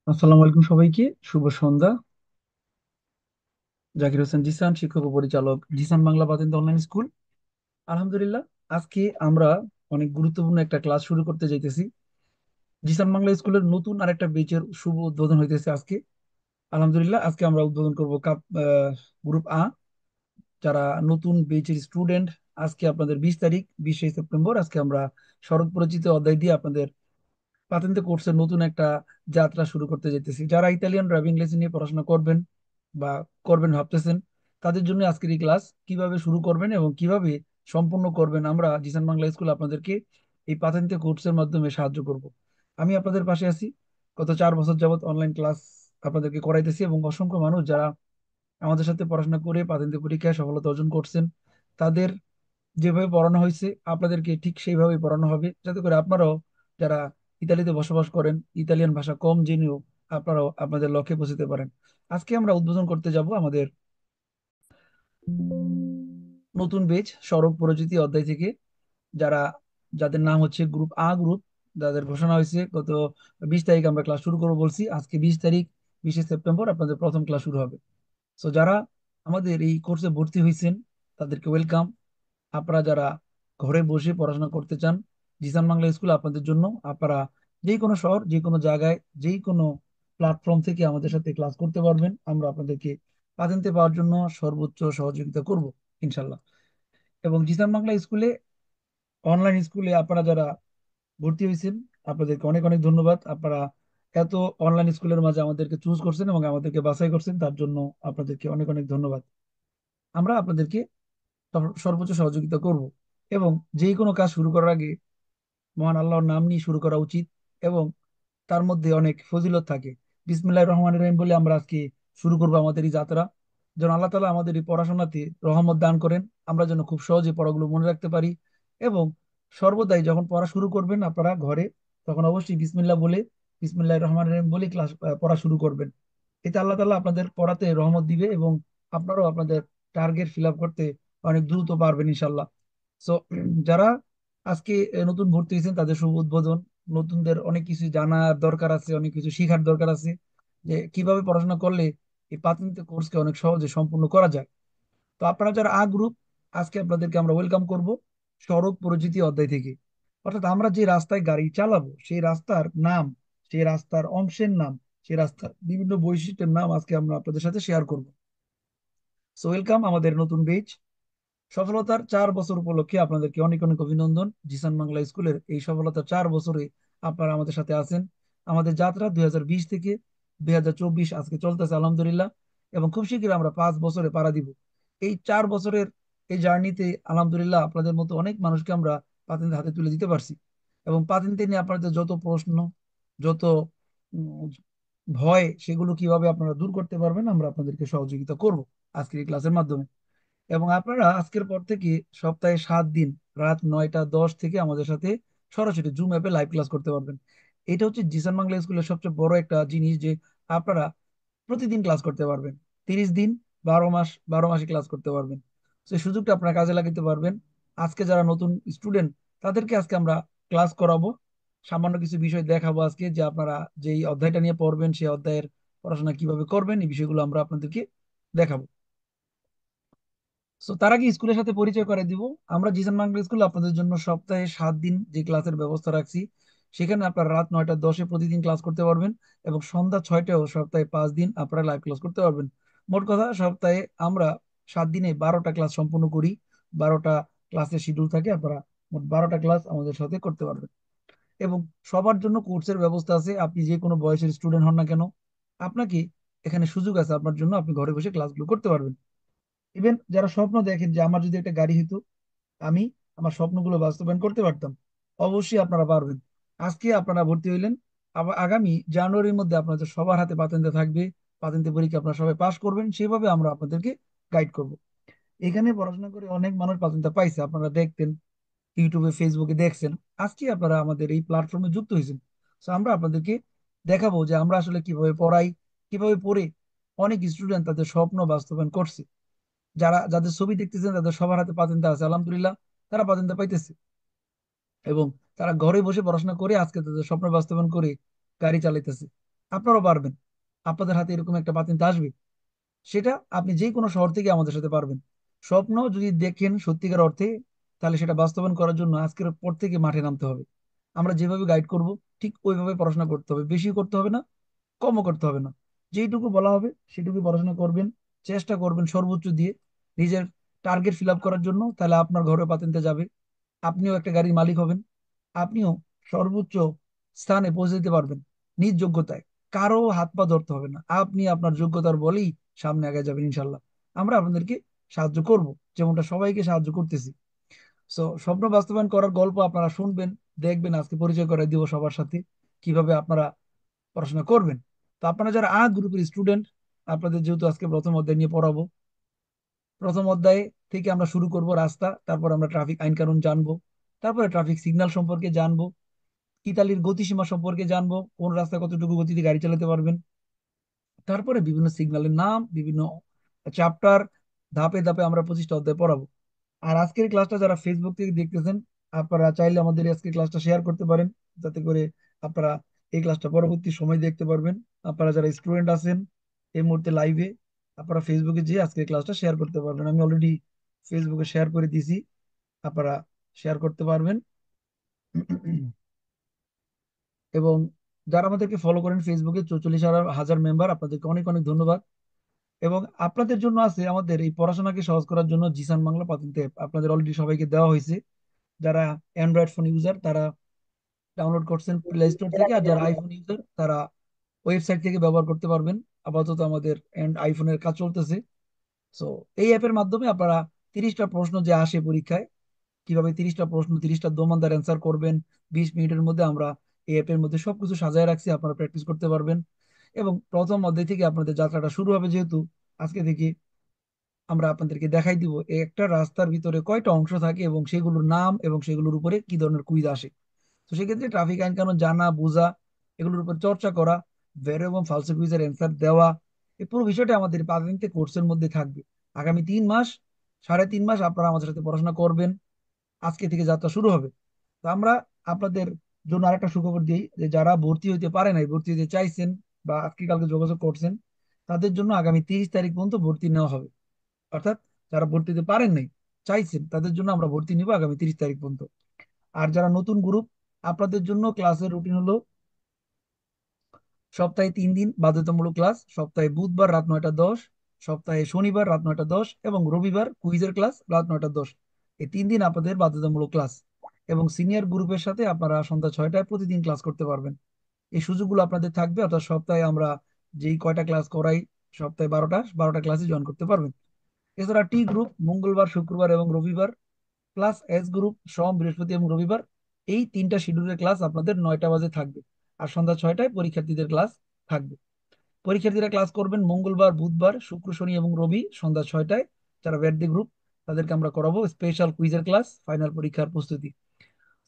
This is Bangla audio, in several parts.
আসসালামু আলাইকুম সবাইকে। শুভ সন্ধ্যা। জাকির হোসেন জিসান, শিক্ষক ও পরিচালক, জিসান বাংলা পাতেন্ট অনলাইন স্কুল। আলহামদুলিল্লাহ, আজকে আমরা অনেক গুরুত্বপূর্ণ একটা ক্লাস শুরু করতে যাইতেছি। জিসান বাংলা স্কুলের নতুন আরেকটা বেচের শুভ উদ্বোধন হইতেছে আজকে। আলহামদুলিল্লাহ, আজকে আমরা উদ্বোধন করব গ্রুপ আ, যারা নতুন বেচের স্টুডেন্ট। আজকে আপনাদের 20 তারিখ, 20শে সেপ্টেম্বর, আজকে আমরা সড়ক পরিচিত অধ্যায় দিয়ে আপনাদের পাতেন্তে কোর্সের নতুন একটা যাত্রা শুরু করতে যেতেছি। যারা ইতালিয়ান ড্রাইভিং লাইসেন্স নিয়ে পড়াশোনা করবেন বা করবেন ভাবতেছেন, তাদের জন্য আজকের এই ক্লাস। কিভাবে শুরু করবেন এবং কিভাবে সম্পূর্ণ করবেন, আমরা জিসান বাংলা স্কুল আপনাদেরকে এই পাতেন্তে কোর্সের মাধ্যমে সাহায্য করব। আমি আপনাদের পাশে আছি। গত 4 বছর যাবত অনলাইন ক্লাস আপনাদেরকে করাইতেছি, এবং অসংখ্য মানুষ যারা আমাদের সাথে পড়াশোনা করে পাতেন্তে পরীক্ষায় সফলতা অর্জন করছেন, তাদের যেভাবে পড়ানো হয়েছে আপনাদেরকে ঠিক সেইভাবেই পড়ানো হবে, যাতে করে আপনারাও, যারা ইতালিতে বসবাস করেন, ইতালিয়ান ভাষা কম জেনেও আপনারাও আপনাদের লক্ষ্যে পৌঁছতে পারেন। আজকে আমরা উদ্বোধন করতে যাব আমাদের নতুন বেচ সড়ক পরিচিতি অধ্যায় থেকে, যারা, যাদের নাম হচ্ছে গ্রুপ আ গ্রুপ। যাদের ঘোষণা হয়েছে গত 20 তারিখ আমরা ক্লাস শুরু করবো বলছি, আজকে 20 তারিখ, 20শে সেপ্টেম্বর আপনাদের প্রথম ক্লাস শুরু হবে। সো যারা আমাদের এই কোর্সে ভর্তি হয়েছেন, তাদেরকে ওয়েলকাম। আপনারা যারা ঘরে বসে পড়াশোনা করতে চান, জিসান বাংলা স্কুল আপনাদের জন্য। আপনারা যে কোনো শহর, যে কোনো জায়গায়, যে কোনো প্ল্যাটফর্ম থেকে আমাদের সাথে ক্লাস করতে পারবেন। আমরা আপনাদেরকে পাতেন্তে পাওয়ার জন্য সর্বোচ্চ সহযোগিতা করব, ইনশাল্লাহ। এবং জিসান বাংলা স্কুলে, অনলাইন স্কুলে আপনারা যারা ভর্তি হয়েছেন, আপনাদেরকে অনেক অনেক ধন্যবাদ। আপনারা এত অনলাইন স্কুলের মাঝে আমাদেরকে চুজ করছেন এবং আমাদেরকে বাছাই করছেন, তার জন্য আপনাদেরকে অনেক অনেক ধন্যবাদ। আমরা আপনাদেরকে সর্বোচ্চ সহযোগিতা করব। এবং যে কোনো কাজ শুরু করার আগে মহান আল্লাহর নাম নিয়ে শুরু করা উচিত, এবং তার মধ্যে অনেক ফজিলত থাকে। বিসমিল্লাহির রহমানির রহিম বলে আমরা আজকে শুরু করবো আমাদের এই যাত্রা। যেন আল্লাহ তাআলা আমাদের এই পড়াশোনাতে রহমত দান করেন, আমরা যেন খুব সহজে পড়াগুলো মনে রাখতে পারি। এবং সর্বদাই যখন পড়া শুরু করবেন আপনারা ঘরে, তখন অবশ্যই বিসমিল্লাহ বলে, বিসমিল্লাহির রহমানির রহিম বলে ক্লাস পড়া শুরু করবেন। এতে আল্লাহ তাআলা আপনাদের পড়াতে রহমত দিবে, এবং আপনারাও আপনাদের টার্গেট ফিল আপ করতে অনেক দ্রুত পারবেন ইনশাল্লাহ। সো যারা আজকে নতুন ভর্তি হয়েছেন, তাদের শুভ উদ্বোধন। নতুনদের অনেক কিছু জানার দরকার আছে, অনেক কিছু শেখার দরকার আছে, যে কিভাবে পড়াশোনা করলে এই প্রাথমিক কোর্সকে অনেক সহজে সম্পূর্ণ করা যায়। তো আপনারা যারা আ গ্রুপ, আজকে আপনাদেরকে আমরা ওয়েলকাম করব সড়ক পরিচিতি অধ্যায় থেকে। অর্থাৎ আমরা যে রাস্তায় গাড়ি চালাবো, সেই রাস্তার নাম, সেই রাস্তার অংশের নাম, সেই রাস্তার বিভিন্ন বৈশিষ্ট্যের নাম আজকে আমরা আপনাদের সাথে শেয়ার করব। সো ওয়েলকাম আমাদের নতুন বেচ। সফলতার 4 বছর উপলক্ষে আপনাদেরকে অনেক অনেক অভিনন্দন। জিসান বাংলা স্কুলের এই সফলতার 4 বছরে আপনারা আমাদের সাথে আছেন। আমাদের যাত্রা 2020 থেকে 2024 আজকে চলতেছে, আলহামদুলিল্লাহ। এবং খুব শীঘ্রই আমরা 5 বছরে পাড়া দিব। এই 4 বছরের এই জার্নিতে আলহামদুলিল্লাহ আপনাদের মতো অনেক মানুষকে আমরা পাতেন্তে হাতে তুলে দিতে পারছি। এবং পাতেন্তে নিয়ে আপনাদের যত প্রশ্ন, যত উম, ভয়, সেগুলো কিভাবে আপনারা দূর করতে পারবেন, আমরা আপনাদেরকে সহযোগিতা করব আজকের এই ক্লাসের মাধ্যমে। এবং আপনারা আজকের পর থেকে সপ্তাহে 7 দিন রাত 9টা 10 থেকে আমাদের সাথে সরাসরি জুম অ্যাপে লাইভ ক্লাস করতে পারবেন। এটা হচ্ছে জিসান বাংলা স্কুলের সবচেয়ে বড় একটা জিনিস, যে আপনারা প্রতিদিন ক্লাস করতে পারবেন। 30 দিন, 12 মাস, 12 মাসে ক্লাস করতে পারবেন। সেই সুযোগটা আপনারা কাজে লাগাতে পারবেন। আজকে যারা নতুন স্টুডেন্ট, তাদেরকে আজকে আমরা ক্লাস করাবো, সামান্য কিছু বিষয় দেখাবো আজকে, যে আপনারা যেই অধ্যায়টা নিয়ে পড়বেন সেই অধ্যায়ের পড়াশোনা কিভাবে করবেন, এই বিষয়গুলো আমরা আপনাদেরকে দেখাবো। সো তার আগে স্কুলের সাথে পরিচয় করে দিব। আমরা জিসান বাংলা স্কুল আপনাদের জন্য সপ্তাহে 7 দিন যে ক্লাসের ব্যবস্থা রাখছি, সেখানে আপনারা রাত 9টা 10-এ প্রতিদিন ক্লাস করতে পারবেন, এবং সন্ধ্যা 6টায়ও সপ্তাহে 5 দিন আপনারা লাইভ ক্লাস করতে পারবেন। মোট কথা, সপ্তাহে আমরা 7 দিনে 12টা ক্লাস সম্পূর্ণ করি। 12টা ক্লাসের শিডিউল থাকে, আপনারা মোট 12টা ক্লাস আমাদের সাথে করতে পারবেন। এবং সবার জন্য কোর্সের ব্যবস্থা আছে। আপনি যে কোনো বয়সের স্টুডেন্ট হন না কেন, আপনাকে এখানে সুযোগ আছে, আপনার জন্য আপনি ঘরে বসে ক্লাসগুলো করতে পারবেন। ইভেন যারা স্বপ্ন দেখেন যে আমার যদি একটা গাড়ি হতো, আমি আমার স্বপ্নগুলো বাস্তবায়ন করতে পারতাম, অবশ্যই আপনারা পারবেন। আজকে আপনারা ভর্তি হইলেন, আবার আগামী জানুয়ারির মধ্যে আপনাদের সবার হাতে পাতেন্তে থাকবে। পাতেন্তে পরীক্ষা আপনারা সবাই পাশ করবেন, সেভাবে আমরা আপনাদেরকে গাইড করব। এখানে পড়াশোনা করে অনেক মানুষ পাতেন্তে পাইছে, আপনারা দেখতেন, ইউটিউবে ফেসবুকে দেখছেন। আজকে আপনারা আমাদের এই প্ল্যাটফর্মে যুক্ত হয়েছেন। তো আমরা আপনাদেরকে দেখাবো যে আমরা আসলে কিভাবে পড়াই, কিভাবে পড়ে অনেক স্টুডেন্ট তাদের স্বপ্ন বাস্তবায়ন করছে। যারা, যাদের ছবি দেখতেছেন, তাদের সবার হাতে পাতেন্তে আছে, আলহামদুলিল্লাহ। তারা পাতেন্তে পাইতেছে, এবং তারা ঘরে বসে পড়াশোনা করে আজকে তাদের স্বপ্ন বাস্তবায়ন করে গাড়ি চালাইতেছে। আপনারাও পারবেন। আপনাদের হাতে এরকম একটা পাতিন আসবে, সেটা আপনি যে কোনো শহর থেকে আমাদের সাথে পারবেন। স্বপ্ন যদি দেখেন সত্যিকার অর্থে, তাহলে সেটা বাস্তবায়ন করার জন্য আজকের পর থেকে মাঠে নামতে হবে। আমরা যেভাবে গাইড করব ঠিক ওইভাবে পড়াশোনা করতে হবে, বেশি করতে হবে না, কমও করতে হবে না। যেইটুকু বলা হবে সেটুকু পড়াশোনা করবেন, চেষ্টা করবেন সর্বোচ্চ দিয়ে নিজের টার্গেট ফিল আপ করার জন্য। তাহলে আপনার ঘরে পাতেনতে যাবে, আপনিও একটা গাড়ির মালিক হবেন, আপনিও সর্বোচ্চ স্থানে পৌঁছে দিতে পারবেন নিজ যোগ্যতায়। কারো হাত পা ধরতে হবে না, আপনি আপনার যোগ্যতার বলেই সামনে আগে যাবেন ইনশাল্লাহ। আমরা আপনাদেরকে সাহায্য করব, যেমনটা সবাইকে সাহায্য করতেছি। সো স্বপ্ন বাস্তবায়ন করার গল্প আপনারা শুনবেন, দেখবেন, আজকে পরিচয় করে দিব সবার সাথে কিভাবে আপনারা পড়াশোনা করবেন। তো আপনারা যারা গ্রুপের স্টুডেন্ট, আপনাদের যেহেতু আজকে প্রথম অধ্যায় নিয়ে পড়াবো, প্রথম অধ্যায় থেকে আমরা শুরু করব রাস্তা, তারপর আমরা ট্রাফিক আইন কানুন জানবো, তারপরে ট্রাফিক সিগন্যাল সম্পর্কে জানবো, ইতালির গতিসীমা সম্পর্কে জানবো, কোন রাস্তায় কতটুকু গতিতে গাড়ি চালাতে পারবেন, তারপরে বিভিন্ন সিগন্যালের নাম, বিভিন্ন চ্যাপ্টার, ধাপে ধাপে আমরা 25টা অধ্যায় পড়াবো। আর আজকের ক্লাসটা যারা ফেসবুক থেকে দেখতেছেন, আপনারা চাইলে আমাদের আজকের ক্লাসটা শেয়ার করতে পারেন, যাতে করে আপনারা এই ক্লাসটা পরবর্তী সময় দেখতে পারবেন। আপনারা যারা স্টুডেন্ট আছেন এই মুহূর্তে লাইভে, আপনারা ফেসবুকে যেয়ে আজকের ক্লাসটা শেয়ার করতে পারবেন। আমি অলরেডি ফেসবুকে শেয়ার করে দিছি, আপনারা শেয়ার করতে পারবেন। এবং যারা আমাদেরকে ফলো করেন ফেসবুকে, 44,000 মেম্বার, আপনাদেরকে অনেক অনেক ধন্যবাদ। এবং আপনাদের জন্য আছে আমাদের এই পড়াশোনাকে সহজ করার জন্য জিসান বাংলা পাতিন অ্যাপ, আপনাদের অলরেডি সবাইকে দেওয়া হয়েছে। যারা অ্যান্ড্রয়েড ফোন ইউজার তারা ডাউনলোড করছেন প্লে স্টোর থেকে, আর যারা আইফোন ইউজার তারা ওয়েবসাইট থেকে ব্যবহার করতে পারবেন। আপাতত আমাদের আইফোনের কাজ চলতেছে। সো এই অ্যাপের মাধ্যমে আপনারা 30টা প্রশ্ন যে আসে পরীক্ষায়, কিভাবে 30টা প্রশ্ন 30টা দোমানদার অ্যান্সার করবেন 20 মিনিটের মধ্যে, আমরা এই অ্যাপের মধ্যে সবকিছু সাজায় রাখছি, আপনারা প্র্যাকটিস করতে পারবেন। এবং প্রথম অধ্যায় থেকে আপনাদের যাত্রাটা শুরু হবে, যেহেতু আজকে থেকে আমরা আপনাদেরকে দেখাই দিব এই একটা রাস্তার ভিতরে কয়টা অংশ থাকে এবং সেগুলোর নাম এবং সেগুলোর উপরে কি ধরনের কুইজ আসে। তো সেক্ষেত্রে ট্রাফিক আইন কানুন জানা বোঝা, এগুলোর উপর চর্চা করা, ভেরো এবং ফালসো কুইজের অ্যান্সার দেওয়া, এই পুরো বিষয়টা আমাদের পাঁচদিনতে কোর্সের মধ্যে থাকবে। আগামী 3 মাস, 3.5 মাস আপনারা আমাদের সাথে পড়াশোনা করবেন, আজকে থেকে যাত্রা শুরু হবে। তো আমরা আপনাদের জন্য আরেকটা সুখবর দিই, যে যারা ভর্তি হইতে পারে নাই, ভর্তি হতে চাইছেন বা আজকে কালকে যোগাযোগ করছেন, তাদের জন্য আগামী 30 তারিখ পর্যন্ত ভর্তি নেওয়া হবে। অর্থাৎ যারা ভর্তি হতে পারেন নাই, চাইছেন, তাদের জন্য আমরা ভর্তি নিব আগামী 30 তারিখ পর্যন্ত। আর যারা নতুন গ্রুপ, আপনাদের জন্য ক্লাসের রুটিন হলো সপ্তাহে 3 দিন বাধ্যতামূলক ক্লাস, সপ্তাহে বুধবার রাত 9টা 10, সপ্তাহে শনিবার রাত 9টা 10 এবং রবিবার কুইজের ক্লাস রাত 9টা 10। এই 3 দিন আপনাদের বাধ্যতামূলক ক্লাস। এবং সিনিয়র গ্রুপের সাথে আপনারা সন্ধ্যা 6টায় প্রতিদিন ক্লাস করতে পারবেন। এই সুযোগগুলো আপনাদের থাকবে, অর্থাৎ সপ্তাহে আমরা যেই কয়টা ক্লাস করাই, সপ্তাহে 12টা 12টা ক্লাসে জয়েন করতে পারবেন। এছাড়া টি গ্রুপ মঙ্গলবার, শুক্রবার এবং রবিবার, প্লাস এস গ্রুপ সোম, বৃহস্পতি এবং রবিবার, এই 3টা শিডিউলের ক্লাস আপনাদের 9টা বাজে থাকবে। আর সন্ধ্যা 6টায় পরীক্ষার্থীদের ক্লাস থাকবে। পরীক্ষার্থীরা ক্লাস করবেন মঙ্গলবার, বুধবার, শুক্র, শনি এবং রবি সন্ধ্যা 6টায়। যারা ব্যাডি গ্রুপ, তাদেরকে আমরা করাবো স্পেশাল কুইজের ক্লাস, ফাইনাল পরীক্ষার প্রস্তুতি।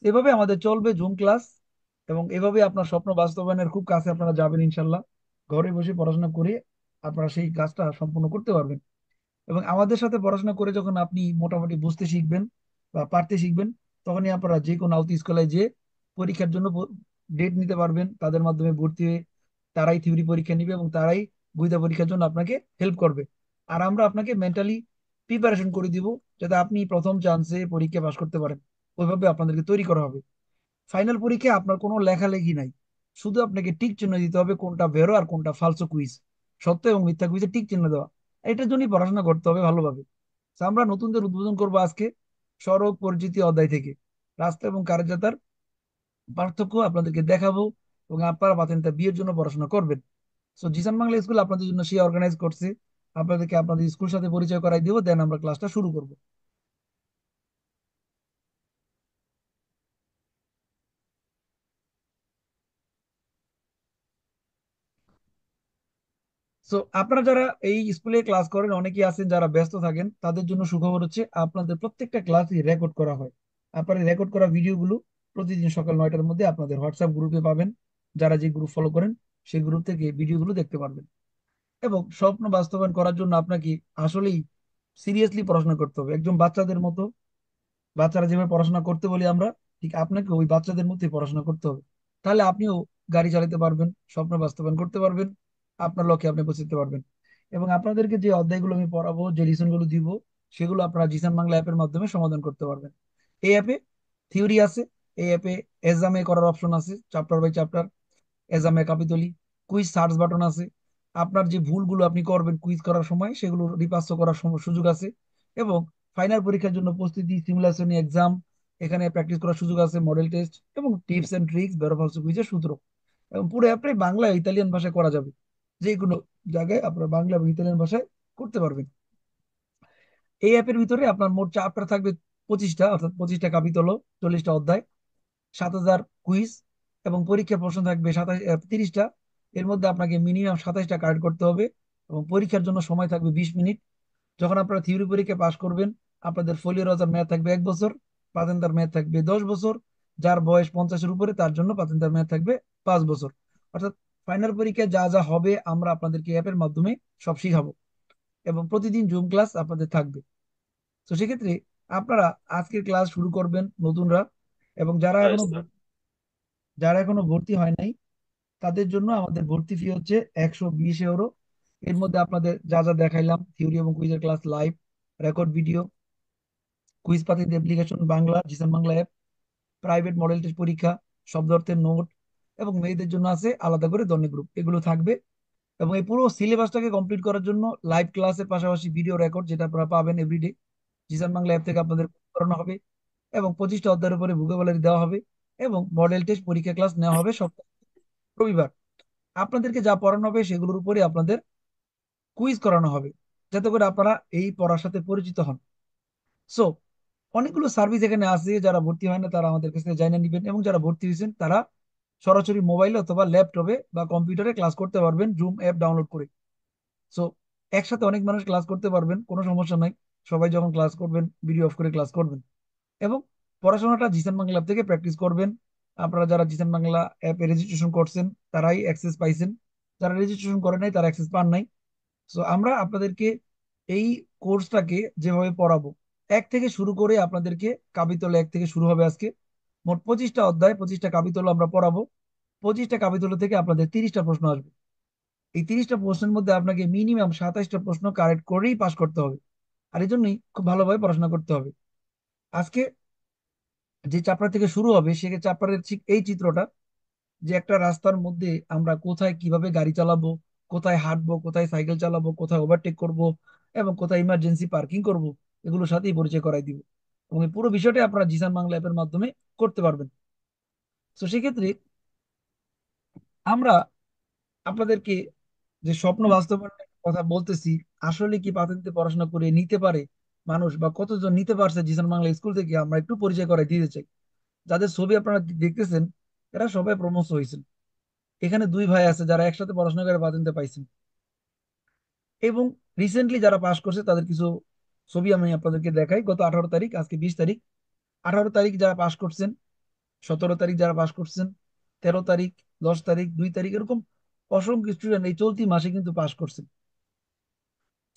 এভাবে আমাদের চলবে জুম ক্লাস। এবং এভাবে আপনার স্বপ্ন বাস্তবায়নের খুব কাছে আপনারা যাবেন ইনশাল্লাহ। ঘরে বসে পড়াশোনা করে আপনারা সেই কাজটা সম্পূর্ণ করতে পারবেন। এবং আমাদের সাথে পড়াশোনা করে যখন আপনি মোটামুটি বুঝতে শিখবেন বা পারতে শিখবেন, তখনই আপনারা যে কোনো আউট স্কুলে যে পরীক্ষার জন্য ডেট নিতে পারবেন, তাদের মাধ্যমে ভর্তি হয়ে তারাই থিওরি পরীক্ষা নিবে এবং তারাই বুঝা পরীক্ষার জন্য আপনাকে হেল্প করবে। আর আমরা আপনাকে মেন্টালি প্রিপারেশন করে দিব, যাতে আপনি প্রথম চান্সে পরীক্ষা পাশ করতে পারেন। ওইভাবে আপনাদেরকে তৈরি করা হবে। ফাইনাল পরীক্ষায় আপনার কোনো লেখালেখি নাই, শুধু আপনাকে টিক চিহ্ন দিতে হবে কোনটা ভেরো আর কোনটা ফালসো কুইজ, সত্য এবং মিথ্যা কুইজে টিক চিহ্ন দেওয়া। এটার জন্যই পড়াশোনা করতে হবে ভালোভাবে। তো আমরা নতুনদের উদ্বোধন করবো আজকে সড়ক পরিচিতি অধ্যায় থেকে। রাস্তা এবং কারের যাত্রার পার্থক্য আপনাদেরকে দেখাবো, এবং আপনারা পাতেনটা বিয়ের জন্য পড়াশোনা করবেন। সো জিসান বাংলা স্কুল আপনাদের জন্য সে অর্গানাইজ করছে, আপনাদেরকে আপনাদের স্কুল সাথে পরিচয় করাই দিব, দেন আমরা ক্লাসটা শুরু করব। সো আপনারা যারা এই স্কুলে ক্লাস করেন, অনেকেই আছেন যারা ব্যস্ত থাকেন, তাদের জন্য সুখবর হচ্ছে আপনাদের প্রত্যেকটা ক্লাসই রেকর্ড করা হয়। আপনারা রেকর্ড করা ভিডিওগুলো প্রতিদিন সকাল 9টার মধ্যে আপনাদের হোয়াটসঅ্যাপ গ্রুপে পাবেন। যারা যে গ্রুপ ফলো করেন সেই গ্রুপ থেকে ভিডিওগুলো দেখতে পারবেন। এবং স্বপ্ন বাস্তবায়ন করার জন্য আপনাকে আসলেই সিরিয়াসলি পড়াশোনা করতে হবে, একদম বাচ্চাদের মতো। বাচ্চারা যেভাবে পড়াশোনা করতে বলি আমরা, ঠিক আপনাকে ওই বাচ্চাদের মধ্যে পড়াশোনা করতে হবে। তাহলে আপনিও গাড়ি চালাতে পারবেন, স্বপ্ন বাস্তবায়ন করতে পারবেন, আপনার লক্ষ্যে আপনি পৌঁছতে পারবেন। এবং আপনাদেরকে যে অধ্যায়গুলো আমি পড়াবো, যে লিসনগুলো দিব, সেগুলো আপনারা জিসান বাংলা অ্যাপের মাধ্যমে সমাধান করতে পারবেন। এই অ্যাপে থিওরি আছে, এই অ্যাপে এক্সামে করার অপশন আছে, চ্যাপ্টার বাই চ্যাপ্টার, এক্সামে কাপিতলি, কুইজ সার্চ বাটন আছে। আপনার যে ভুলগুলো আপনি করবেন কুইজ করার সময়, সেগুলো রিপার্স করার সুযোগ আছে। এবং ফাইনাল পরীক্ষার জন্য প্রস্তুতি, সিমুলেশন এক্সাম, এখানে প্র্যাকটিস করার সুযোগ আছে, মডেল টেস্ট এবং টিপস এন্ড ট্রিক্স, বেরো ফালসু কুইজের সূত্র। এবং পুরো অ্যাপটাই বাংলা ইতালিয়ান ভাষায় করা যাবে, যে কোনো জায়গায় আপনারা বাংলা এবং ইতালিয়ান ভাষায় করতে পারবেন। এই অ্যাপের ভিতরে আপনার মোট চ্যাপ্টার থাকবে 25টা, অর্থাৎ 25টা কাপিতল, 40টা অধ্যায়, 7,000 কুইজ, এবং পরীক্ষার প্রশ্ন থাকবে 30টা। এর মধ্যে আপনাকে মিনিমাম 27টা কারেক্ট করতে হবে। এবং পরীক্ষার জন্য সময় থাকবে 20 মিনিট। যখন আপনারা থিওরি পরীক্ষা পাশ করবেন, আপনাদের ফোলিও রজার মেয়াদ থাকবে 1 বছর, পাতেন্তার মেয়াদ থাকবে 10 বছর। যার বয়স 50-এর উপরে তার জন্য পাতেন্তার মেয়াদ থাকবে 5 বছর। অর্থাৎ ফাইনাল পরীক্ষায় যা যা হবে আমরা আপনাদেরকে অ্যাপের মাধ্যমে সব শিখাবো। এবং প্রতিদিন জুম ক্লাস আপনাদের থাকবে। তো সেক্ষেত্রে আপনারা আজকের ক্লাস শুরু করবেন নতুনরা। এবং যারা এখনো ভর্তি হয় নাই, তাদের জন্য আমাদের ভর্তি ফি হচ্ছে 120 ইউরো। এর মধ্যে আপনাদের যা যা দেখাইলাম, থিওরি এবং কুইজের class live, record video, quiz পাতির application Bangla, Zisan Bangla app, private model test পরীক্ষা, শব্দ অর্থের নোট, এবং মেয়েদের জন্য আছে আলাদা করে ধনী গ্রুপ, এগুলো থাকবে। এবং এই পুরো সিলেবাসটাকে কমপ্লিট করার জন্য লাইভ ক্লাসের পাশাপাশি ভিডিও রেকর্ড, যেটা আপনারা পাবেন এভরিডে, জিসান বাংলা অ্যাপ থেকে আপনাদের করানো হবে। এবং 25টা অধ্যায়ের উপরে ভোকাবুলারি দেওয়া হবে। এবং মডেল টেস্ট পরীক্ষা ক্লাস নেওয়া হবে সপ্তাহে রবিবার। আপনাদেরকে যা পড়ানো হবে সেগুলোর উপরে আপনাদের কুইজ করানো হবে, যাতে করে আপনারা এই পড়ার সাথে পরিচিত হন। সো অনেকগুলো সার্ভিস এখানে আছে। যারা ভর্তি হয় না তারা আমাদের কাছ থেকে জানিয়ে নেবেন, এবং যারা ভর্তি হয়েছেন তারা সরাসরি মোবাইলে অথবা ল্যাপটপে বা কম্পিউটারে ক্লাস করতে পারবেন জুম অ্যাপ ডাউনলোড করে। সো একসাথে অনেক মানুষ ক্লাস করতে পারবেন, কোনো সমস্যা নাই। সবাই যখন ক্লাস করবেন ভিডিও অফ করে ক্লাস করবেন। এবং পড়াশোনাটা জিসান বাংলা অ্যাপ থেকে প্র্যাকটিস করবেন। আপনারা যারা জিসান বাংলা অ্যাপে রেজিস্ট্রেশন করছেন তারাই অ্যাক্সেস পাইছেন, যারা রেজিস্ট্রেশন করে নাই তারা অ্যাক্সেস পান নাই। সো আমরা আপনাদেরকে এই কোর্সটাকে যেভাবে পড়াবো, এক থেকে শুরু করে আপনাদেরকে, কাবিতল 1 থেকে শুরু হবে আজকে। মোট 25টা অধ্যায়, 25টা কাবিতল আমরা পড়াবো। 25টা কাবিতল থেকে আপনাদের 30টা প্রশ্ন আসবে। এই 30টা প্রশ্নের মধ্যে আপনাকে মিনিমাম 27টা প্রশ্ন কারেক্ট করেই পাস করতে হবে। আর এই জন্যই খুব ভালোভাবে পড়াশোনা করতে হবে। আজকে যে চ্যাপ্টার থেকে শুরু হবে সে চ্যাপ্টারের ঠিক এই চিত্রটা, যে একটা রাস্তার মধ্যে আমরা কোথায় কিভাবে গাড়ি চালাবো, কোথায় হাঁটবো, কোথায় সাইকেল চালাবো, কোথায় ওভারটেক করব, এবং কোথায় ইমার্জেন্সি পার্কিং করব, এগুলোর সাথেই পরিচয় করাই দিব। এবং এই পুরো বিষয়টা আপনারা জিসান বাংলা অ্যাপের মাধ্যমে করতে পারবেন। তো সেক্ষেত্রে আমরা আপনাদেরকে যে স্বপ্ন বাস্তবায়নের কথা বলতেছি, আসলে কি পাতিতে পড়াশোনা করে নিতে পারে মানুষ, বা কতজন নিতে পারছে জিসান বাংলা স্কুল থেকে, আমরা একটু পরিচয় করাই দিতে চাই। যাদের ছবি আপনারা দেখতেছেন, এরা সবাই প্রমোশ হয়েছেন। এখানে দুই ভাই আছে যারা একসাথে পড়াশোনা করে পাতিতে পাইছেন। এবং রিসেন্টলি যারা পাশ করছে তাদের কিছু ছবি আমি আপনাদেরকে দেখাই। গত 18 তারিখ, আজকে 20 তারিখ, 18 তারিখ যারা পাশ করছেন, 17 তারিখ যারা পাশ করছেন, 13 তারিখ, 10 তারিখ, 2 তারিখ, এরকম অসংখ্য স্টুডেন্ট এই চলতি মাসে কিন্তু পাশ করছেন।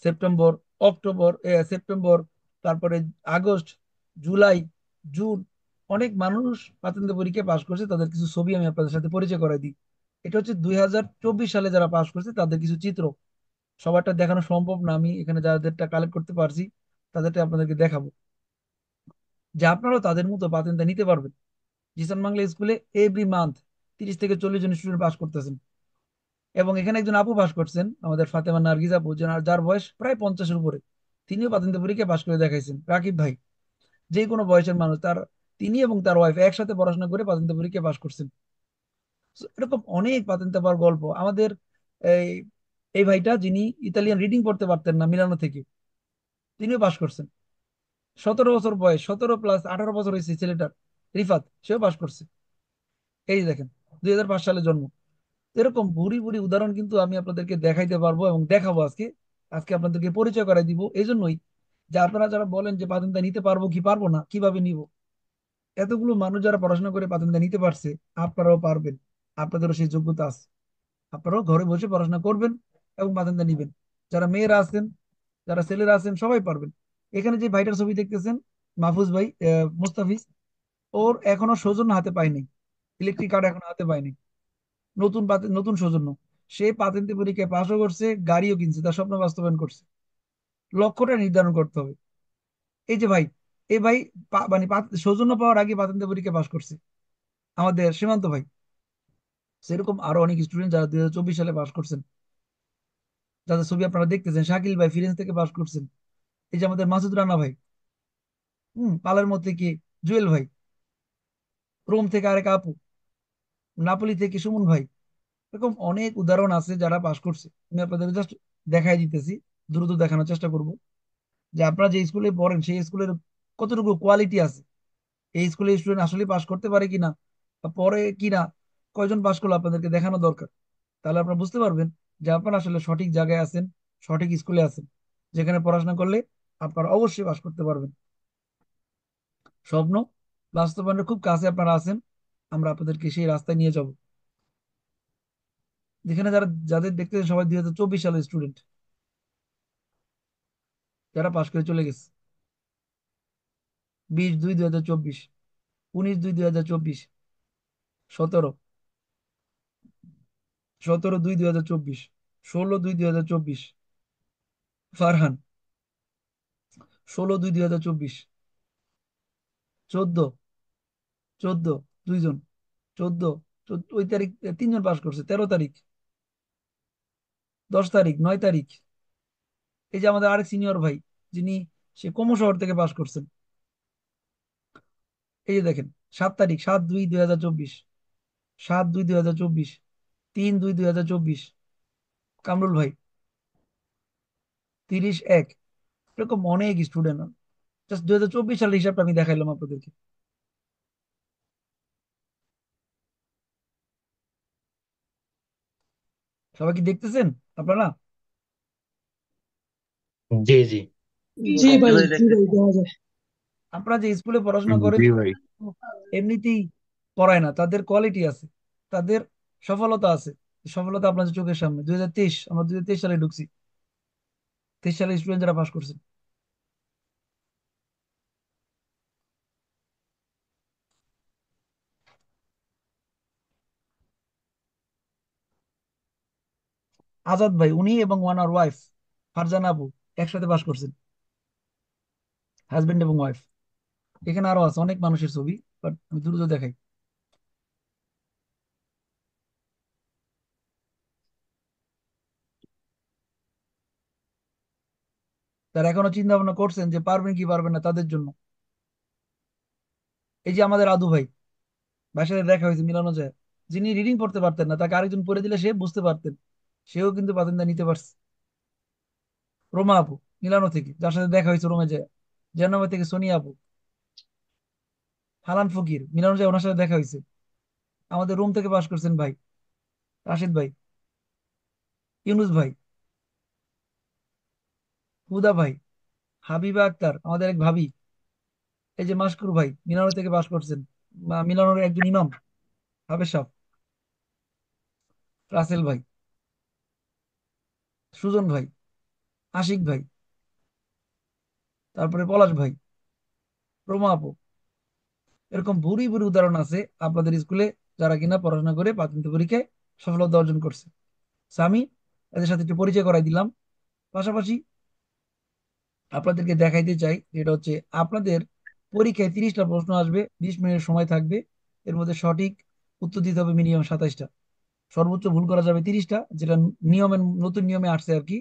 সেপ্টেম্বর, অক্টোবর, সেপ্টেম্বর, তারপরে আগস্ট, জুলাই, জুন, অনেক মানুষ প্রাথমিক পরীক্ষায় পাশ করছে। তাদের কিছু ছবি আমি আপনাদের সাথে পরিচয় করাই দিই। এটা হচ্ছে 2024 সালে যারা পাশ করছে তাদের কিছু চিত্র। সবারটা দেখানো সম্ভব না, আমি এখানে যাদেরটা কালেক্ট করতে পারছি তাদেরটা আপনাদেরকে দেখাবো, যে আপনারাও তাদের মতো পাতেনটা নিতে পারবেন। জিসান বাংলা স্কুলে এভরি মান্থ 30 থেকে 40 জন স্টুডেন্ট পাস করতেছেন। এবং এখানে একজন আপু পাস করছেন, আমাদের ফাতেমা নার্গিস আপু, যার বয়স প্রায় 50-এর উপরে। তিনিও পাতেন্ট পরীক্ষায় পাস করে দেখাইছেন। রাকিব ভাই, যে কোনো বয়সের মানুষ, তিনি এবং তার ওয়াইফ একসাথে পড়াশোনা করে পাতেন্ট পরীক্ষায় পাস করছেন। So, এরকম অনেক পাতেন্ট পাওয়ার গল্প আমাদের। এই এই ভাইটা, যিনি ইতালিয়ান রিডিং পড়তে পারতেন না মিলানো থেকে, তিনিও পাস করছেন। 17 বছর বয়স, 17 প্লাস 18 বছর হয়েছে ছেলেটার, রিফাত, সেও পাস করছে। এই যে দেখেন, 2005 সালে জন্ম। এরকম ভুরি ভুরি উদাহরণ কিন্তু আমি আপনাদেরকে দেখাইতে পারবো এবং দেখাবো আজকে। আজকে আপনাদেরকে পরিচয় করাই দিব। এই জন্যই যে আপনারা যারা বলেন যে পাতেন্টা নিতে পারবো কি পারবো না, কিভাবে নিব, এতগুলো মানুষ যারা পড়াশোনা করে পাতেন্টা নিতে পারছে, আপনারাও পারবেন। আপনাদেরও সেই যোগ্যতা আছে। আপনারাও ঘরে বসে পড়াশোনা করবেন এবং পাতেন্টা নিবেন। যারা মেয়েরা আছেন, যারা ছেলেরা আছেন, সবাই পারবেন। এখানে যে ভাইটার ছবি দেখতেছেন, মাহফুজ ভাই, মুস্তাফিজ, ওর এখনো সৌজন্য হাতে পায়নি, ইলেকট্রিক কার্ড এখনো হাতে পায়নি। নতুন সৌজন্য। সে পাতেন্তে পরীক্ষায় পাশও করছে, গাড়িও কিনছে, তার স্বপ্ন বাস্তবায়ন করছে। লক্ষ্যটা নির্ধারণ করতে হবে। এই যে ভাই, এই ভাই মানে সৌজন্য পাওয়ার আগে পাতেন্তে পরীক্ষায় পাশ করছে, আমাদের সীমান্ত ভাই। সেরকম আরো অনেক স্টুডেন্ট যারা 2024 সালে পাশ করছেন, যাদের ছবি আপনারা দেখতেছেন। শাকিল ভাই ফিরেন্স থেকে পাশ করছেন। এই যে আমাদের মাসুদ রানা ভাই, পালার মধ্যে থেকে জুয়েল ভাই, রোম থেকে আরেক আপু, নাপোলি থেকে সুমন ভাই। এরকম অনেক উদাহরণ আছে যারা পাশ করছে। আমি আপনাদের জাস্ট দেখাই দিতেছি, দ্রুত দেখানোর চেষ্টা করব যে আপনারা যে স্কুলে পড়েন সেই স্কুলের কতটুকু কোয়ালিটি আছে, এই স্কুলে স্টুডেন্ট আসলে পাশ করতে পারে কিনা বা পরে কিনা, কয়জন পাশ করলো আপনাদেরকে দেখানো দরকার। তাহলে আপনারা বুঝতে পারবেন যে আপনারা আসলে সঠিক জায়গায় আছেন, সঠিক স্কুলে আছেন, যেখানে পড়াশোনা করলে আপনারা অবশ্যই পাশ করতে পারবেন। স্বপ্ন বাস্তবায়নের খুব কাছে আপনারা আছেন। আমরা আপনাদেরকে সেই রাস্তায় নিয়ে যাব, যেখানে যাদের দেখতেছেন সবাই 2024 সালের স্টুডেন্ট, যারা পাশ করে চলে গেছে। 20-2-2024, 19-2-2024, 17, 17-2-2024, 16-2-2024, ফারহান, 16-2-2024, 14, 14, দুইজন, 14, ওই তারিখ তিনজন পাশ করছে, 13 তারিখ, 10 তারিখ, 9 তারিখ। এই যে আমাদের আরেক সিনিয়র ভাই, যিনি সে কমো শহর থেকে পাশ করছেন। এই যে দেখেন, 7 তারিখ, 7-2-2024, 7-2-2024, 3-2-2024, কামরুল ভাই, 30-1। এরকম অনেক স্টুডেন্ট। জাস্ট 2024 সালের হিসাবটা আমি দেখাইলাম আপনাদেরকে। সবাই কি দেখতেছেন আপনারা? জি জি। জি জি ভাই, ভাই, জি ভাই, দেখতেছি। দেওয়া যায়। আপনারা যে স্কুলে পড়াশোনা করেন জি সেটা ভাই। কিন্তু এমনিতেই পড়ায় না, তাদের কোয়ালিটি আছে, তাদের সফলতা আছে। সফলতা আপনাদের চোখের সামনে। 2023, আমরা 2023 সালে ঢুকছি, 23 সালে স্টুডেন্ট যারা পাশ করছেন। আজাদ ভাই, উনি এবং ওনার ওয়াইফ ফারজানা আপু একসাথে পাশ করছেন, হাজবেন্ড এবং ওয়াইফ। এখানে আরো আছে অনেক মানুষের ছবি, বাট আমি দ্রুত দেখাই। তারা এখনো চিন্তা ভাবনা করছেন যে পারবেন কি পারবেন না তাদের জন্য। এই যে আমাদের আদু ভাই, বাসায় দেখা হয়েছে, মিলানো যায়। যিনি রিডিং পড়তে পারতেন না, তাকে আরেকজন পড়ে দিলে সে বুঝতে পারতেন, সেও কিন্তু বাতিন্দা নিতে পারছে। রোমা আপু, মিলানো থেকে, যার সাথে দেখা হয়েছে রোমে যায়। জাহান্নামে থেকে সোনিয়া আপু, হালান ফকির, মিলানো যায়, ওনার সাথে দেখা হয়েছে। আমাদের রুম থেকে পাশ করছেন ভাই, রাশিদ ভাই, ইউনুস ভাই, হুদা ভাই, হাবিবা আক্তার, আমাদের এক ভাবি। এই যে মাসকুর ভাই, মিলানো থেকে পাশ করছেন, মিলানোর একজন ইমাম, হাবেজ সাহেব। রাসেল ভাই, সুজন ভাই, আশিক ভাই, তারপরে পলাশ ভাই, রোমা আপু। এরকম ভুরি ভুরি উদাহরণ আছে আপনাদের স্কুলে, যারা কিনা পড়াশোনা করে প্রাথমিক পরীক্ষায় সফলতা অর্জন করছে। So, আমি এদের সাথে একটু পরিচয় করাই দিলাম। পাশাপাশি আপনাদেরকে দেখাইতে চাই, যেটা হচ্ছে আপনাদের পরীক্ষায় 30টা প্রশ্ন আসবে, 20 মিনিট সময় থাকবে। এর মধ্যে সঠিক উত্তর দিতে হবে মিনিমাম 27টা। সর্বোচ্চ ভুল করা যাবে 30টা, যেটা নিয়মের নতুন নিয়মে আসছে আর কি।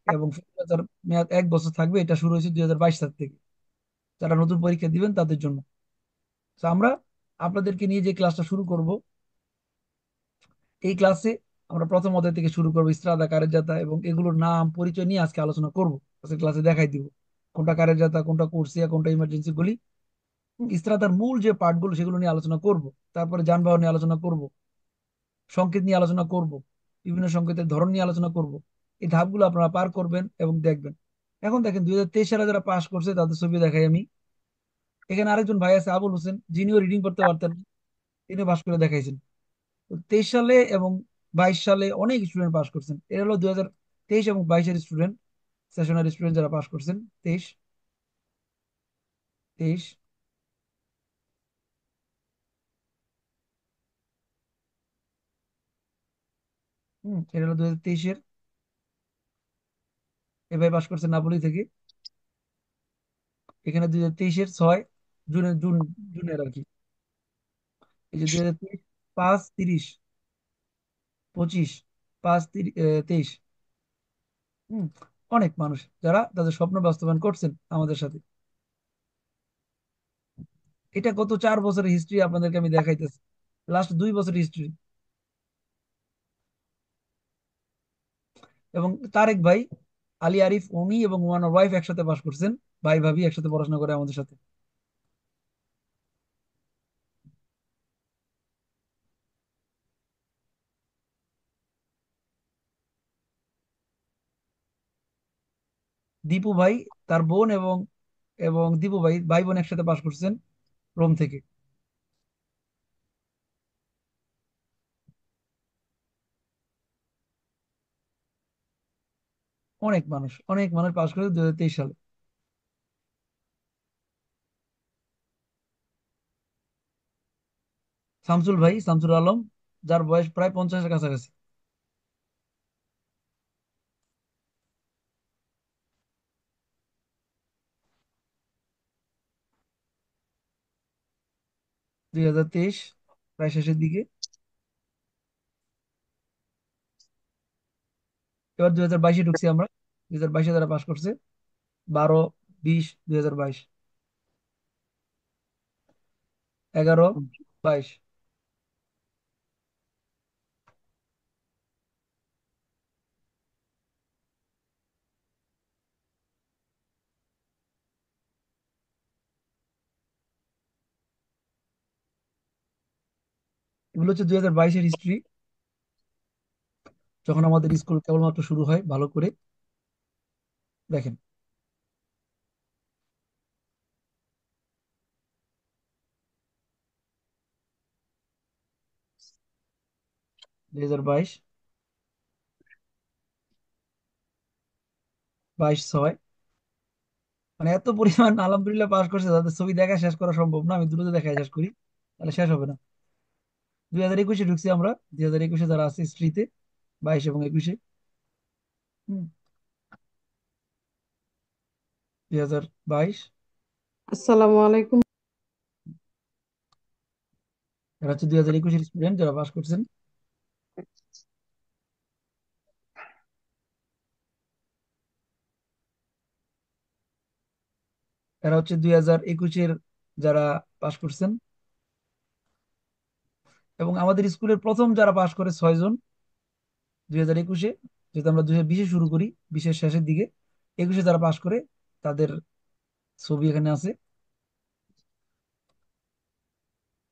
এবং তার মেয়াদ 1 বছর থাকবে। এটা শুরু হয়েছে 2022 সাল থেকে, যারা নতুন পরীক্ষা দিবেন তাদের জন্য। তো আমরা আপনাদেরকে নিয়ে যে ক্লাসটা শুরু করব, এই ক্লাসে আমরা প্রথম অধ্যায় থেকে শুরু করবো, ইস্ত্রাদা, কারের জাতা এবং এগুলোর নাম পরিচয় নিয়ে আজকে আলোচনা করব। আজকে ক্লাসে দেখাই দিব কোনটা কারের জাতা, কোনটা কোর্সিয়া, কোনটা ইমার্জেন্সি গুলি। ইস্ত্রাদার মূল যে পার্টগুলো সেগুলো নিয়ে আলোচনা করব। তারপরে যানবাহন নিয়ে আলোচনা করব, সংকেত নিয়ে আলোচনা করব, বিভিন্ন সংকেতের ধরন নিয়ে আলোচনা করব। এই ধাপগুলো আপনারা পার করবেন এবং দেখবেন। এখন দেখেন, 2023 সালে যারা পাস করছে তাদের ছবি দেখাই আমি। এখানে আরেকজন ভাই আছে, আবুল হোসেন, যিনিও রিডিং করতে পারতেন, তিনি পাস করে দেখাইছেন। তো 23 সালে এবং 22 সালে অনেক স্টুডেন্ট পাস করছেন। এরা হলো 2023 এবং 22-এর স্টুডেন্ট, সেশনারি স্টুডেন্ট যারা পাস করছেন। 23, 23, এটা হলো 2023-এর। এ ভাই পাশ করছে নাপোলি থেকে। এখানে 2023-এর 6 জুনের জুনের আর কি। এই যে 2023, 5-30, 25, 5-23। হম অনেক মানুষ যারা তাদের স্বপ্ন বাস্তবায়ন করছেন আমাদের সাথে। এটা গত 4 বছরের হিস্ট্রি আপনাদেরকে আমি দেখাইতেছি, লাস্ট 2 বছরের হিস্ট্রি। এবং তারেক ভাই, আলী আরিফ, উনি এবং ওনার ওয়াইফ একসাথে পাশ করছেন। ভাই ভাবি একসাথে পড়াশোনা করে আমাদের সাথে। দীপু ভাই, তার বোন এবং এবং দীপু ভাই ভাই বোন একসাথে পাশ করছেন রোম থেকে। অনেক মানুষ পাশ করেছে 2023 সালে। শামসুল ভাই, শামসুল আলম, যার বয়স প্রায় 50-এর কাছাকাছি। 2023 প্রায় শেষের দিকে। এবার 2022-এ ঢুকছি আমরা। 2022-এ যারা পাশ করছে, 12, 20, 2022, 11, 22। এগুলো হচ্ছে 2022-এর হিস্ট্রি, যখন আমাদের স্কুল কেবলমাত্র শুরু হয়। ভালো করে দেখেন। 2022, 22/6। মানে এত পরিমাণ আলহামদুলিল্লাহ পাস করছে, তাদের ছবি দেখা শেষ করা সম্ভব না, আমি দ্রুত দেখা শেষ করি, তাহলে শেষ হবে না। 2021-এ ঢুকছি আমরা। 2021-এ যারা আছে হিস্ট্রিতে, 22 এবং 21-এ। হম 2022। আসসালামু আলাইকুম। এরা হচ্ছে 2021-এর স্টুডেন্ট যারা পাস করছেন। এরা হচ্ছে 2021-এর যারা পাস করছেন। এবং আমাদের স্কুলের প্রথম যারা পাস করে 6 জন 2021-এ, যেহেতু আমরা 2020-এ শুরু করি, 20-এর শেষের দিকে, 21-এ যারা পাস করে তাদের ছবি এখানে আছে।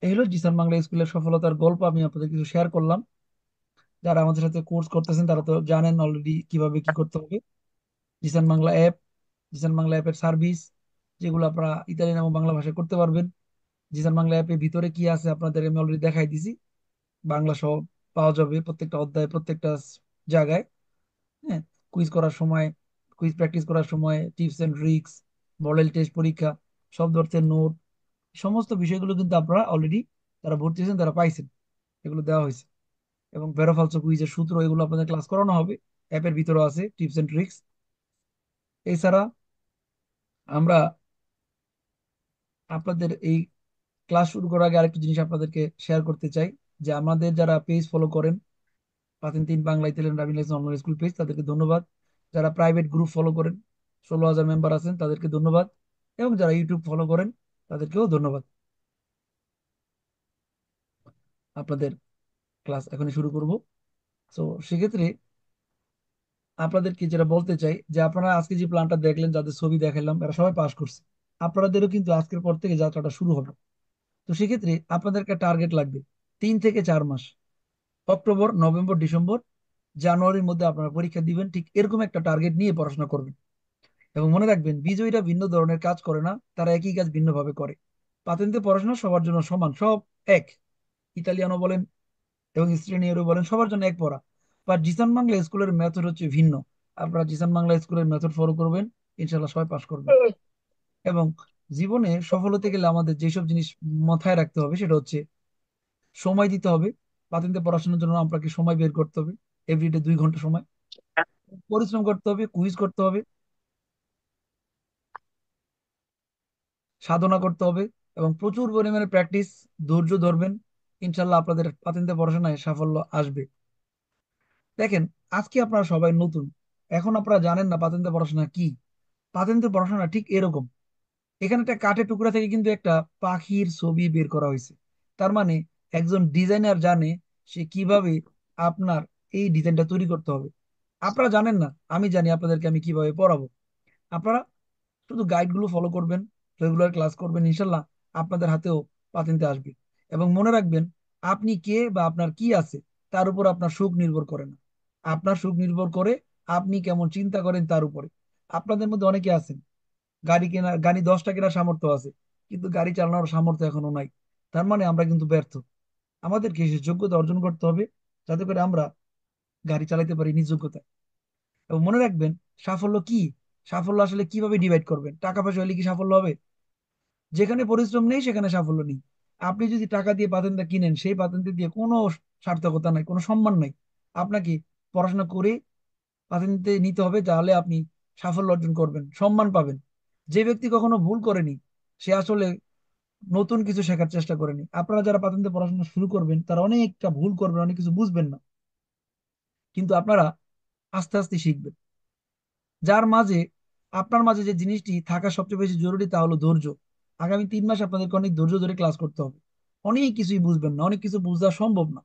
এই হলো জিসান বাংলা স্কুলের সফলতার গল্প, আমি আপনাদের কিছু শেয়ার করলাম। যারা আমাদের সাথে কোর্স করতেছেন তারা তো জানেন অলরেডি কিভাবে কি করতে হবে। জিসান বাংলা অ্যাপ, জিসান বাংলা অ্যাপের সার্ভিস, যেগুলো আপনারা ইতালিয়ান এবং বাংলা ভাষায় করতে পারবেন। জিসান বাংলা অ্যাপের ভিতরে কি আছে আপনাদের আমি অলরেডি দেখাই দিছি। বাংলা সব পাওয়া যাবে প্রত্যেকটা অধ্যায়, প্রত্যেকটা জায়গায়। হ্যাঁ, কুইজ করার সময়, কুইজ প্র্যাকটিস করার সময়, tips and tricks, model test পরীক্ষা, শব্দ অর্থের নোট, সমস্ত বিষয়গুলো কিন্তু আপনারা অলরেডি, যারা ভর্তি হয়েছেন তারা পাইছেন, এগুলো দেওয়া হয়েছে। এবং ভেরো ফালসো কুইজের সূত্র, এগুলো আপনাদের ক্লাস করানো হবে, অ্যাপের ভিতরে আছে টিপস এন্ড ট্রিক্স। এছাড়া আমরা আপনাদের এই ক্লাস শুরু করার আগে আরেকটা জিনিস আপনাদেরকে শেয়ার করতে চাই, যে আমাদের যারা পেজ ফলো করেন, পাতেন তিন Bangla Italian driving licence online school page, তাদেরকে ধন্যবাদ। যারা প্রাইভেট গ্রুপ ফলো করেন, 16,000 মেম্বার আছেন, তাদেরকে ধন্যবাদ। এবং যারা ইউটিউব ফলো করেন, তাদেরকেও ধন্যবাদ। আপনাদের ক্লাস এখনই শুরু করব। তো সেক্ষেত্রে আপনাদেরকে যেটা বলতে চাই, যে আপনারা আজকে যে প্ল্যানটা দেখলেন, যাদের ছবি দেখালাম, এরা সবাই পাস করছে। আপনাদেরও কিন্তু আজকের পর থেকে যাত্রাটা শুরু হবে। তো সেক্ষেত্রে আপনাদের একটা টার্গেট লাগবে, 3 থেকে 4 মাস, অক্টোবর, নভেম্বর, ডিসেম্বর, জানুয়ারির মধ্যে আপনারা পরীক্ষা দিবেন, ঠিক এরকম একটা টার্গেট নিয়ে পড়াশোনা করবেন। এবং মনে রাখবেন, বিজয়ীরা ভিন্ন ধরনের কাজ করে না, তারা একই কাজ ভিন্নভাবে করে। পাতেন্তে পড়াশোনা সবার জন্য সমান, সব এক। ইতালিয়ানো বলেন এবং স্ট্রেনিয়ারও বলেন, সবার জন্য এক পড়া। বাট জিসান বাংলা স্কুলের মেথড হচ্ছে ভিন্ন। আপনারা জিসান বাংলা স্কুলের মেথড ফলো করবেন, ইনশাল্লাহ সবাই পাস করবেন। এবং জীবনে সফল হতে গেলে আমাদের যেসব জিনিস মাথায় রাখতে হবে, সেটা হচ্ছে সময় দিতে হবে। পাতেন্তে পড়াশোনার জন্য আপনাকে সময় বের করতে হবে। এভরিডে 2 ঘন্টা সময়। পরিশ্রম করতে হবে, কুইজ করতে হবে, সাধনা করতে হবে, এবং প্রচুর পরিমাণে প্র্যাকটিস, ধৈর্য ধরবেন। ইনশাল্লাহ আপনাদের পাতেন্তে পড়াশোনায় সাফল্য আসবে। দেখেন, আজকে আপনারা সবাই নতুন, এখন আপনারা জানেন না পাতেন্তে পড়াশোনা কি। পাতেন্তে পড়াশোনা ঠিক এরকম। এখানে একটা কাঠের টুকরা থেকে কিন্তু একটা পাখির ছবি বের করা হয়েছে। তার মানে একজন ডিজাইনার জানে সে কিভাবে আপনার এই ডিজাইনটা তৈরি করতে হবে। আপনারা জানেন না, আমি জানি আপনাদেরকে আমি কিভাবে পড়াবো। আপনারা শুধু গাইডগুলো ফলো করবেন, রেগুলার ক্লাস করবেন, ইনশাল্লাহ আপনাদের হাতেও পাতেন্তে আসবে। এবং মনে রাখবেন, আপনি কে বা আপনার কি আছে তার উপর আপনার সুখ নির্ভর করে না। আপনার সুখ নির্ভর করে আপনি কেমন চিন্তা করেন তার উপরে। আপনাদের মধ্যে অনেকে আছেন গাড়ি 10টা কেনার সামর্থ্য আছে, কিন্তু গাড়ি চালানোর সামর্থ্য এখনো নাই। তার মানে আমরা কিন্তু ব্যর্থ। আমাদেরকে সে যোগ্যতা অর্জন করতে হবে, যাতে করে আমরা গাড়ি চালাতে পারি নিজ যোগ্যতায়। এবং মনে রাখবেন, সাফল্য কি, সাফল্য আসলে কিভাবে ডিভাইড করবেন। টাকা পয়সা হলে কি সাফল্য হবে? যেখানে পরিশ্রম নেই সেখানে সাফল্য নেই। আপনি যদি টাকা দিয়ে পাতেনটা কিনেন, সেই পাতেনটা দিয়ে কোনো সার্থকতা নাই, কোনো সম্মান নাই। আপনাকে পড়াশোনা করে পাতেন্তে নিতে হবে, তাহলে আপনি সাফল্য অর্জন করবেন, সম্মান পাবেন। যে ব্যক্তি কখনো ভুল করেনি, সে আসলে নতুন কিছু শেখার চেষ্টা করেনি। আপনারা যারা পাতেন্তে পড়াশোনা শুরু করবেন তারা অনেকটা ভুল করবেন, অনেক কিছু বুঝবেন না, কিন্তু আপনারা আস্তে আস্তে শিখবেন। যার মাঝে আপনার মাঝে যে জিনিসটি থাকা সবচেয়ে বেশি জরুরি তা হলো ধৈর্য। আগামী 3 মাস আপনাদেরকে অনেক ধৈর্য ধরে ক্লাস করতে হবে। অনেক কিছুই বুঝবেন না, অনেক কিছু বোঝা সম্ভব না।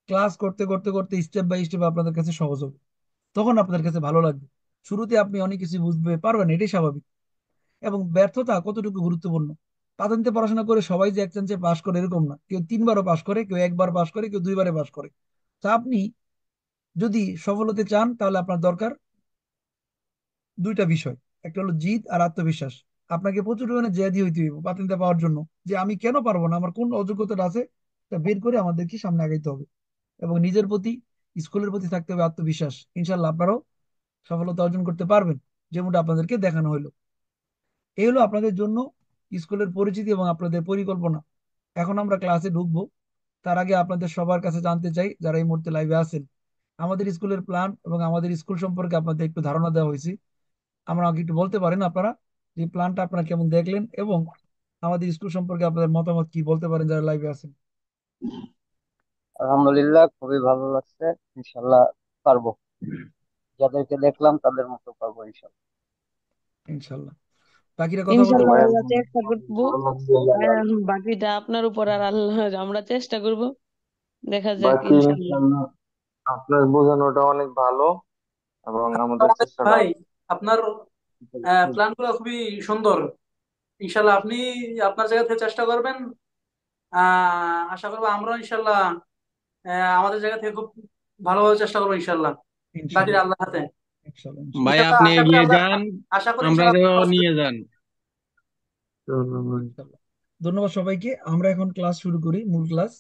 ক্লাস করতে করতে করতে স্টেপ বাই স্টেপ আপনাদের কাছে সহজ হবে, তখন আপনাদের কাছে ভালো লাগবে। শুরুতে আপনি অনেক কিছু বুঝতে পারবেন না, এটাই স্বাভাবিক। এবং ব্যর্থতা কতটুকু গুরুত্বপূর্ণ, পাতান্তে পড়াশোনা করে সবাই যে এক চান্সে পাশ করে এরকম না। কেউ 3বারও পাশ করে, কেউ একবার পাশ করে, কেউ 2বারে পাশ করে। তা আপনি যদি সফল হতে চান, তাহলে আপনার দরকার দুইটা বিষয়। একটা হলো জিদ আর আত্মবিশ্বাস। আপনাকে প্রচুর পরিমাণে জেদি হইতে হইব পাতেন্তে পাওয়ার জন্য, যে আমি কেন পারবো না, আমার কোন অযোগ্যতাটা আছে, তা বের করে আমাদেরকে সামনে আগাইতে হবে। এবং নিজের প্রতি, স্কুলের প্রতি থাকতে হবে আত্মবিশ্বাস। ইনশাল্লাহ আপনারাও সফলতা অর্জন করতে পারবেন, যেমনটা আপনাদেরকে দেখানো হলো। এই হলো আপনাদের জন্য স্কুলের পরিচিতি এবং আপনাদের পরিকল্পনা। এখন আমরা ক্লাসে ঢুকবো, তার আগে আপনাদের সবার কাছে জানতে চাই, যারা এই মুহূর্তে লাইভে আছেন, আমাদের স্কুলের প্ল্যান এবং আমাদের স্কুল সম্পর্কে আপনাদের একটু ধারণা দেওয়া হয়েছে। আমরা আগে একটু বলতে পারেন আপনারা যে প্ল্যানটা আপনারা কেমন দেখলেন, এবং আমাদের স্কুল সম্পর্কে আপনাদের মতামত কি বলতে পারেন যারা লাইভে আছেন। আলহামদুলিল্লাহ, খুবই ভালো লাগছে। ইনশাল্লাহ পারবো। যাদেরকে দেখলাম তাদের মতো পারবো ইনশাল্লাহ। ইনশাল্লাহ। বাকিরা কথা বলতে ইনশাল্লাহ পারেন। আমরা চেষ্টা করবো। বাকিটা আপনার উপর, আর আল্লাহ, আমরা চেষ্টা করব, দেখা যাক বাকি ইনশাল্লাহ। ইনশাল্লাহ আপনার বোঝানোটা অনেক ভালো এবং আমাদের চেষ্টাটা ভাই, আপনার প্ল্যান গুলো খুবই সুন্দর। ইনশাল্লাহ আপনি আপনার জায়গা থেকে চেষ্টা করবেন। আশা করবো আমরা ইনশাল্লাহ আমাদের জায়গা থেকে খুব ভালোভাবে চেষ্টা করবো ইনশাল্লাহ। বাকি ইনশাল্লাহ। আল্লাহ হাতে। ইনশাল্লাহ। ভাই ইনশাল্লাহ। ইনশাল্লাহ আপনি আশা করি এগিয়ে আমরা, যান, আশা করি ইনশাল্লাহ আমরাও আপনার নিয়ে যান। ধন্যবাদ। ইনশাল্লাহ। ধন্যবাদ সবাইকে। আমরা এখন ক্লাস শুরু করি, মূল ক্লাস।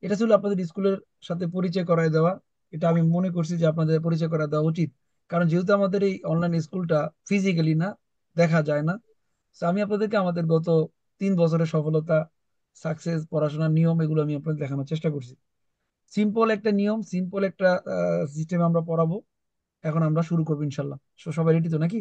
এটা ছিল আপনাদের স্কুলের সাথে পরিচয় করায় দেওয়া। এটা আমি মনে করছি যে আপনাদের পরিচয় করায় দেওয়া উচিত, কারণ যেহেতু আমাদের এই অনলাইন স্কুলটা ফিজিক্যালি না, দেখা যায় না। তো আমি আপনাদেরকে আমাদের গত 3 বছরের সফলতা, সাকসেস, পড়াশোনার নিয়ম, এগুলো আমি আপনাদের দেখানোর চেষ্টা করছি। সিম্পল একটা নিয়ম, সিম্পল একটা সিস্টেমে আমরা পড়াবো। এখন আমরা শুরু করবো ইনশাল্লাহ। সবাই রেডি তো নাকি?